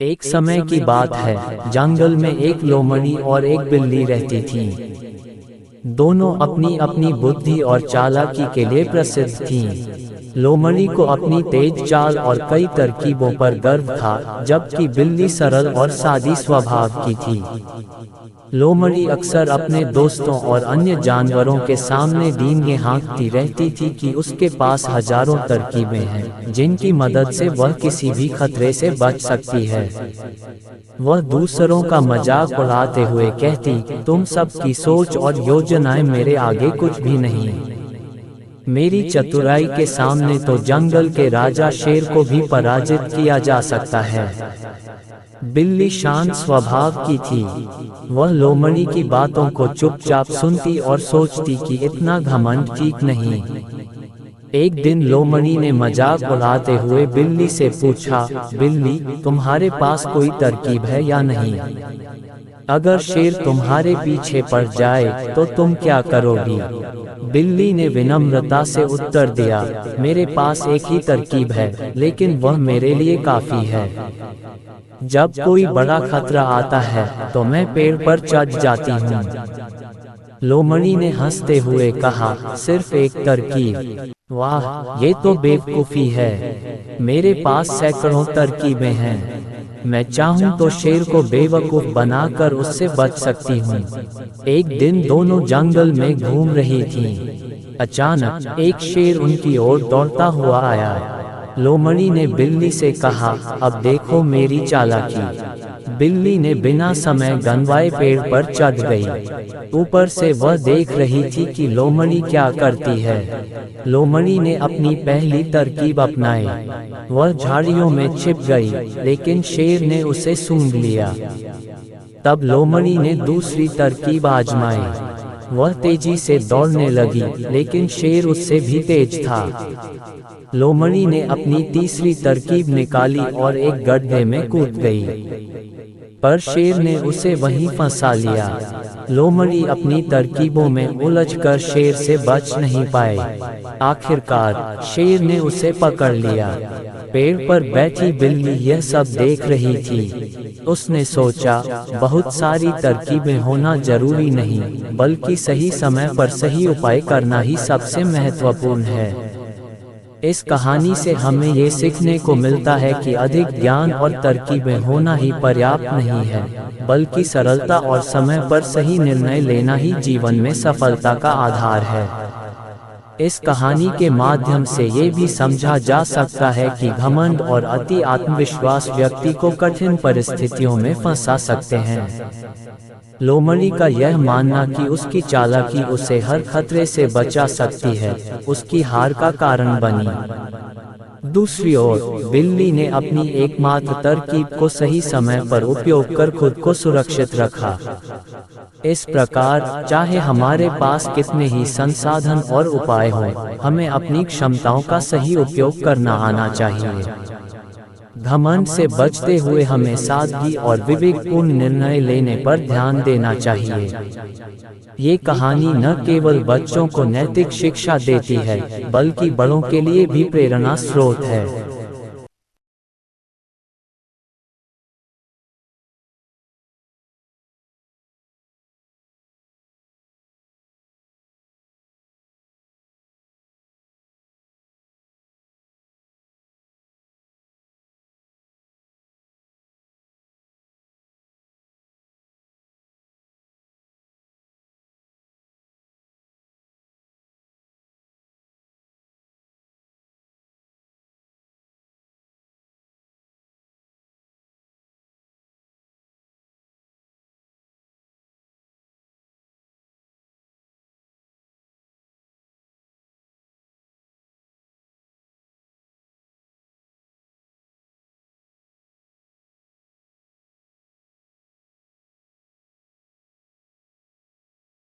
एक समय की बात है, जंगल में एक लोमड़ी और एक बिल्ली रहती थी। दोनों अपनी अपनी बुद्धि और चालाकी के लिए प्रसिद्ध थीं। लोमड़ी को अपनी तेज चाल और कई तरकीबों पर गर्व था, जबकि बिल्ली सरल और सादी स्वभाव की थी। लोमड़ी अक्सर अपने दोस्तों और अन्य जानवरों के सामने डींगे हाँकती रहती थी कि उसके पास हजारों तरकीबें हैं, जिनकी मदद से वह किसी भी खतरे से बच सकती है। वह दूसरों का मजाक उड़ाते हुए कहती, तुम सब की सोच और योजनाएं मेरे आगे कुछ भी नहीं। मेरी चतुराई के सामने तो जंगल के राजा शेर को भी पराजित किया जा सकता है। बिल्ली शांत स्वभाव की थी। वह लोमड़ी की बातों को चुपचाप सुनती और सोचती कि इतना घमंड ठीक नहीं। एक दिन लोमड़ी ने मजाक उड़ाते हुए बिल्ली से पूछा, बिल्ली, तुम्हारे पास कोई तरकीब है या नहीं? अगर शेर तुम्हारे पीछे पड़ जाए तो तुम क्या करोगी? बिल्ली ने विनम्रता से उत्तर दिया, मेरे पास एक ही तरकीब है, लेकिन वह मेरे लिए काफी है। जब कोई बड़ा खतरा आता है तो मैं पेड़ पर चढ़ जाती हूँ। लोमड़ी ने हंसते हुए कहा, सिर्फ एक तरकीब? वाह, ये तो बेवकूफी है। मेरे पास सैकड़ों तरकीबें हैं। मैं चाहूँ तो शेर को बेवकूफ बनाकर उससे बच सकती हूँ। एक दिन दोनों जंगल में घूम रही थीं। अचानक एक शेर उनकी ओर दौड़ता हुआ आया। लोमड़ी ने बिल्ली से कहा, अब देखो मेरी चालाकी। बिल्ली ने बिना समय गंवाए पेड़ पर चढ़ गई। ऊपर से वह देख रही थी कि लोमड़ी क्या करती है। लोमड़ी ने अपनी पहली तरकीब अपनाई। वह झाड़ियों में छिप गई, लेकिन शेर ने उसे सूंघ लिया। तब लोमड़ी ने दूसरी तरकीब आजमाई। वह तेजी से दौड़ने लगी, लेकिन शेर उससे भी तेज था। लोमड़ी ने अपनी तीसरी तरकीब निकाली और एक गड्ढे में कूद गई, पर शेर ने उसे वहीं फंसा लिया। लोमड़ी अपनी तरकीबों में उलझकर शेर से बच नहीं पाए। आखिरकार शेर ने उसे पकड़ लिया। पेड़ पर बैठी बिल्ली यह सब देख रही थी। उसने सोचा, बहुत सारी तरकीबें होना जरूरी नहीं, बल्कि सही समय पर सही उपाय करना ही सबसे महत्वपूर्ण है। इस कहानी से हमें ये सीखने को मिलता है कि अधिक ज्ञान और तरकीबें होना ही पर्याप्त नहीं है, बल्कि सरलता और समय पर सही निर्णय लेना ही जीवन में सफलता का आधार है। इस कहानी के माध्यम से ये भी समझा जा सकता है कि घमंड और अति आत्मविश्वास व्यक्ति को कठिन परिस्थितियों में फंसा सकते हैं। लोमड़ी का यह मानना कि उसकी चालाकी उसे हर खतरे से बचा सकती है, उसकी हार का कारण बनी। दूसरी ओर बिल्ली ने अपनी एकमात्र तरकीब को सही समय पर उपयोग कर खुद को सुरक्षित रखा। इस प्रकार, चाहे हमारे पास कितने ही संसाधन और उपाय हों, हमें अपनी क्षमताओं का सही उपयोग करना आना चाहिए। घमंड से बचते हुए हमें सादगी और विवेकपूर्ण निर्णय लेने पर ध्यान देना चाहिए। ये कहानी न केवल बच्चों को नैतिक शिक्षा देती है, बल्कि बड़ों के लिए भी प्रेरणा स्रोत है।